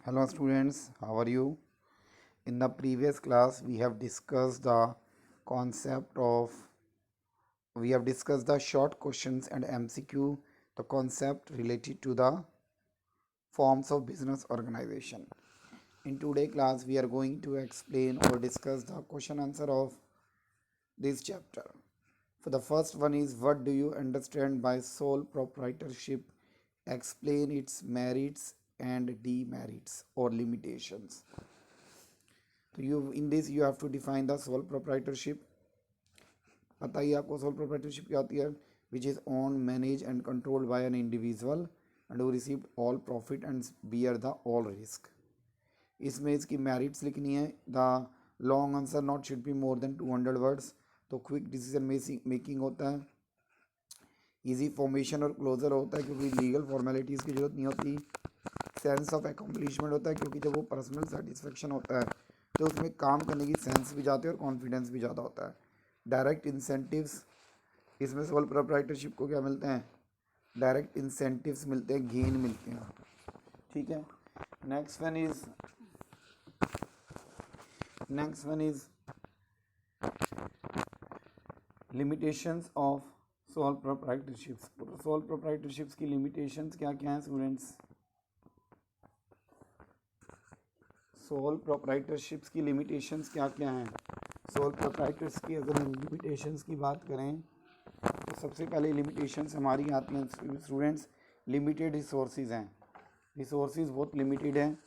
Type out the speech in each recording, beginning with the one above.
Hello students, how are you? In the previous class we have discussed the concept of we have discussed the short questions and MCQ, the concept related to the forms of business organization. In today's class we are going to explain or discuss the question answer of this chapter. For the first one is, what do you understand by sole proprietorship? Explain its merits and demerits or limitations. तो you in this you have to define the sole proprietorship. पता ही आपको sole proprietorship क्या होती है? Which is own manage and controlled by an individual and who receive all profit and bear the all risk. इसमें इसकी merits लिखनी है. The long answer not should be more than 200 words. तो quick decision making होता है, easy formation और closure होता है क्योंकि लीगल फॉर्मेलिटीज़ की जरूरत नहीं होती. सेंस ऑफ एकम्प्लिशमेंट होता है क्योंकि जब वो पर्सनल सेटिस्फेक्शन होता है तो उसमें काम करने की सेंस भी जाती है और कॉन्फिडेंस भी ज़्यादा होता है. डायरेक्ट इंसेंटिव्स, इसमें सोल प्रोप्राइटरशिप को क्या मिलते हैं? डायरेक्ट इंसेंटिव्स मिलते हैं, गेन मिलते हैं. ठीक है. Next one is limitations of sole proprietorships. Sole proprietorships की लिमिटेशंस क्या क्या हैं स्टूडेंट्स? सोल प्रोप्राइटरशिप्स की लिमिटेशंस क्या क्या हैं? सोल प्रोप्राइटर्स की अगर हम लिमिटेशंस की बात करें तो सबसे पहले लिमिटेशंस हमारी आती हैं स्टूडेंट्स. लिमिटेड रिसोर्सेज हैं. रिसोर्सेज बहुत लिमिटेड हैं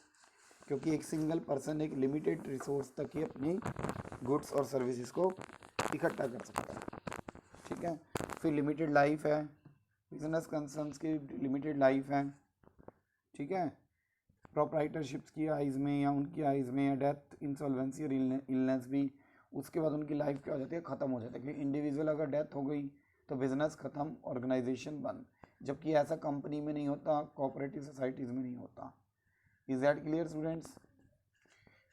क्योंकि एक सिंगल पर्सन एक लिमिटेड रिसोर्स तक ही अपनी गुड्स और सर्विसेज को इकट्ठा कर सकता है. ठीक है. फिर लिमिटेड लाइफ है. बिजनेस कंसर्न्स की लिमिटेड लाइफ है. ठीक है. प्रोप्राइटरशिप्स की आइज़ में या उनकी आइज़ में या डेथ, इंसॉल्वेंसी और इलनेस भी उसके बाद उनकी लाइफ क्या हो जाती है? ख़त्म हो जाती है. क्योंकि इंडिविजुअल अगर डेथ हो गई तो बिज़नेस ख़त्म, ऑर्गेनाइजेशन बंद. जबकि ऐसा कंपनी में नहीं होता, कोऑपरेटिव सोसाइटीज़ में नहीं होता. Is that clear students?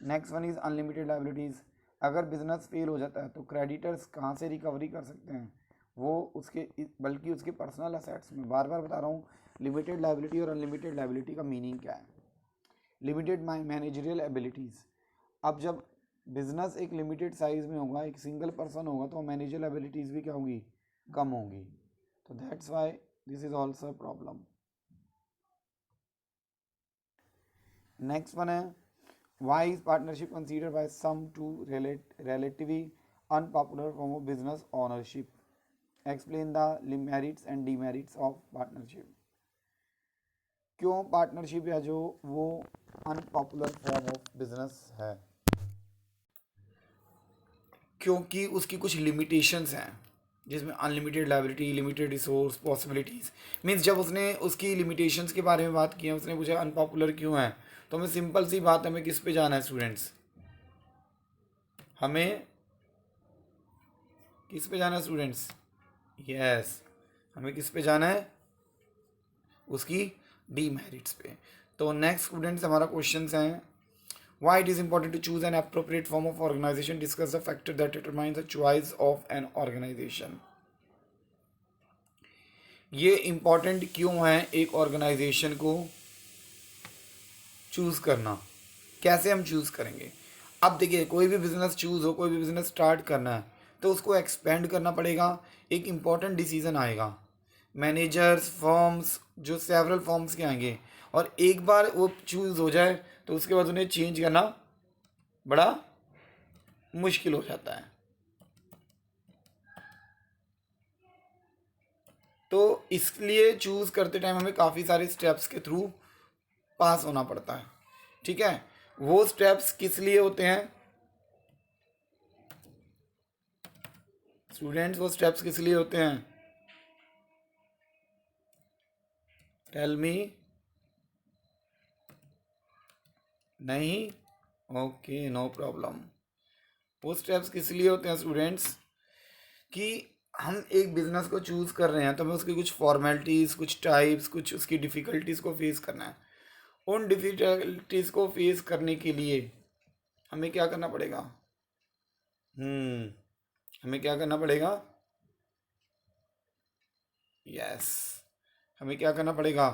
Next one is unlimited liabilities. अगर बिजनेस फेल हो जाता है तो क्रेडिटर्स कहाँ से रिकवरी कर सकते हैं? वो उसके बल्कि उसके पर्सनल असेट्स में. बार बार बता रहा हूँ, लिमिटेड लाइबिलिटी और अनलिमिटेड लाइबिलिटी का मीनिंग क्या है. Limited managerial abilities. अब जब बिजनेस एक लिमिटेड साइज में होगा, एक सिंगल पर्सन होगा, तो मैनेजरियल एबिलिटीज़ भी क्या होंगी? कम होंगी. तो that's why this is also problem. Next one है, why is partnership consider by some to relatively unpopular form of business ownership. Explain the merits and demerits of partnership. क्यों पार्टनरशिप या जो वो अनपॉपुलर फॉर्म ऑफ बिजनेस है? क्योंकि उसकी कुछ limitations हैं जिसमें unlimited liability, limited resource, possibilities. Means जब उसने उसकी लिमिटेशंस के बारे में बात की है, उसने पूछा अनपॉपुलर क्यों है, तो हमें सिंपल सी बात है, हमें किस पे जाना है स्टूडेंट्स? हमें किस पे जाना है स्टूडेंट्स? यस, हमें किस पे जाना है? उसकी डीमेरिट्स पे. तो नेक्स्ट स्टूडेंट्स हमारा क्वेश्चन हैं, why it is important to choose an appropriate form of organization. Discuss the factor that determines the choice of an organization. ये इम्पॉर्टेंट क्यों है एक ऑर्गेनाइजेशन को चूज़ करना? कैसे हम चूज़ करेंगे? अब देखिए, कोई भी बिजनेस चूज़ हो, कोई भी बिजनेस स्टार्ट करना है तो उसको एक्सपेंड करना पड़ेगा. एक इम्पॉर्टेंट डिसीजन आएगा. मैनेजर्स, फॉर्म्स, जो सेवरल फॉर्म्स के आएंगे, और एक बार वो चूज़ हो जाए तो उसके बाद उन्हें चेंज करना बड़ा मुश्किल हो जाता है. तो इसलिए चूज़ करते टाइम हमें काफ़ी सारे स्टेप्स के थ्रू पास होना पड़ता है. ठीक है. वो स्टेप्स किस लिए होते हैं स्टूडेंट्स? वो स्टेप्स किस लिए होते हैं? Tell me. नहीं? Okay, no problem. वो स्टेप्स किस लिए होते हैं स्टूडेंट्स? कि हम एक बिजनेस को चूज़ कर रहे हैं तो हमें उसकी कुछ फॉर्मेलिटीज़, कुछ टाइप्स, कुछ उसकी डिफ़िकल्टीज़ को फेस करना है. उन डिफ़िकल्टीज़ को फेस करने के लिए हमें क्या करना पड़ेगा? हमें क्या करना पड़ेगा? यस, हमें क्या करना पड़ेगा?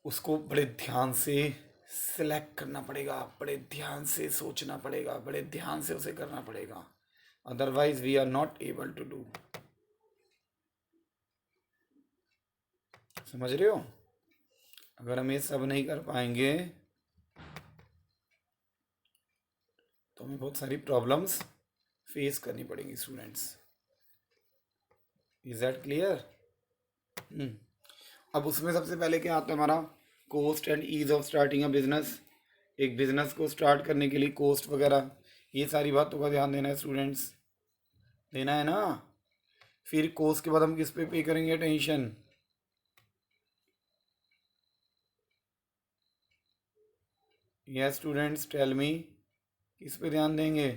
उसको बड़े ध्यान से सिलेक्ट करना पड़ेगा, बड़े ध्यान से सोचना पड़ेगा, बड़े ध्यान से उसे करना पड़ेगा, otherwise we are not able to do. समझ रहे हो? अगर हम ये सब नहीं कर पाएंगे तो हमें बहुत सारी प्रॉब्लम्स फेस करनी पड़ेंगी स्टूडेंट्स। Is that clear? अब उसमें सबसे पहले क्या आता है हमारा, cost and ease of starting a business. एक बिजनेस को स्टार्ट करने के लिए कोस्ट वगैरह, ये सारी बातों का ध्यान देना है स्टूडेंट्स, देना है ना। फिर कोस्ट के बाद हम किस पे करेंगे attention? Yes students, tell me, किस पे ध्यान देंगे?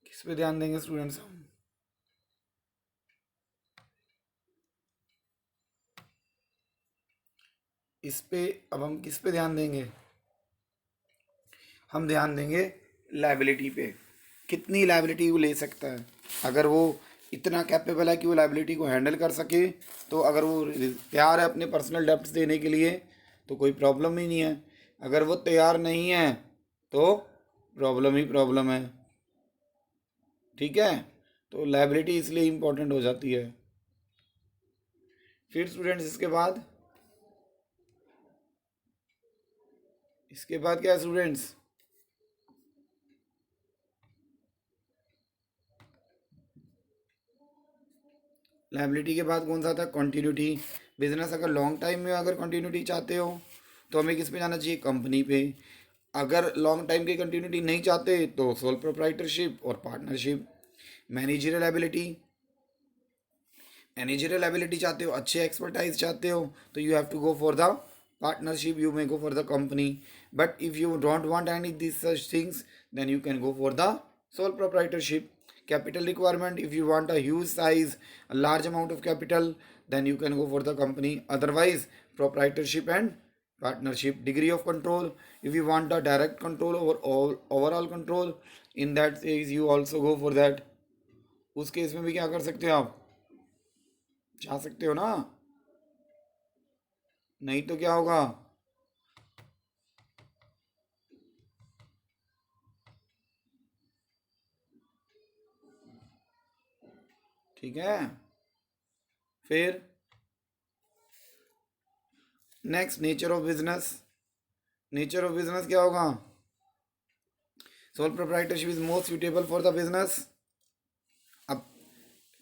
किस पे ध्यान देंगे स्टूडेंट्स हम? इस पे अब हम किस पे ध्यान देंगे? हम ध्यान देंगे लाइबिलिटी पे, कितनी लाइबिलिटी वो ले सकता है। अगर वो इतना कैपेबल है कि वो लाइबिलिटी को हैंडल कर सके, तो अगर वो तैयार है अपने पर्सनल डेब्ट्स देने के लिए तो कोई प्रॉब्लम ही नहीं है। अगर वो तैयार नहीं है तो प्रॉब्लम ही प्रॉब्लम है। ठीक है, तो लाइबिलिटी इसलिए इम्पोर्टेंट हो जाती है। फिर स्टूडेंट्स इसके बाद क्या है स्टूडेंट्स? लाइबिलिटी के बाद कौन सा था? कंटिन्यूटी। बिजनेस अगर लॉन्ग टाइम में अगर कंटिन्यूटी चाहते हो तो हमें किस पे जाना चाहिए? कंपनी पे। अगर लॉन्ग टाइम की कंटिन्यूटी नहीं चाहते तो सोल प्रोप्राइटरशिप और partnership. Managerial ability, managerial ability चाहते हो, अच्छे एक्सपर्टाइज चाहते हो, तो you have to go for the partnership, you may go for the company. But if you don't want any this such things then you can go for the sole proprietorship. Capital requirement, if you want a huge size, a large amount of capital, then you can go for the company, otherwise proprietorship and partnership. Degree of control, if you want the direct control over all overall control, in that case you also go for that. उस case में भी क्या कर सकते हो आप? जा सकते हो ना, नहीं तो क्या होगा? ठीक है। फिर next, nature of business. Nature of business क्या होगा? Sole proprietorship is most suitable for the business. अब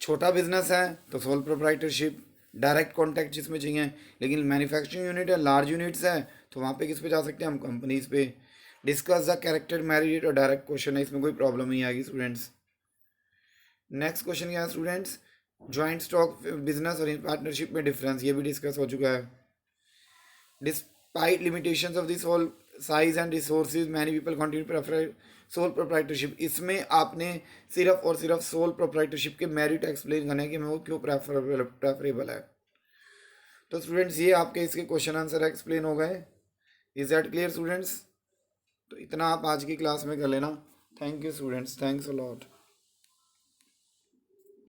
छोटा बिजनेस है तो सोल प्रोप्राइटरशिप, डायरेक्ट कॉन्टैक्ट जिसमें चाहिए। लेकिन मैन्युफैक्चरिंग यूनिट है, लार्ज यूनिट्स है, तो वहाँ पे किस पे जा सकते हैं हम? कंपनीज पे। डिस्कस द कैरेक्टर मैरिट और डायरेक्ट क्वेश्चन है, इसमें कोई प्रॉब्लम नहीं आएगी स्टूडेंट्स। नेक्स्ट क्वेश्चन क्या है स्टूडेंट्स? ज्वाइंट स्टॉक बिजनेस और पार्टनरशिप में डिफरेंस, ये भी डिस्कस हो चुका है। Despite limitations of this whole size and resources, many people continue to prefer sole proprietorship. इसमें आपने सिर्फ और सिर्फ सोल प्रोप्राइटरशिप के मेरिट एक्सप्लेन करना है कि मैं वो क्यों प्रेफरेबल है। तो स्टूडेंट्स ये आपके इसके क्वेश्चन आंसर एक्सप्लेन हो गए। Is that clear students? तो इतना आप आज की क्लास में कर लेना। Thank you students, thanks a lot.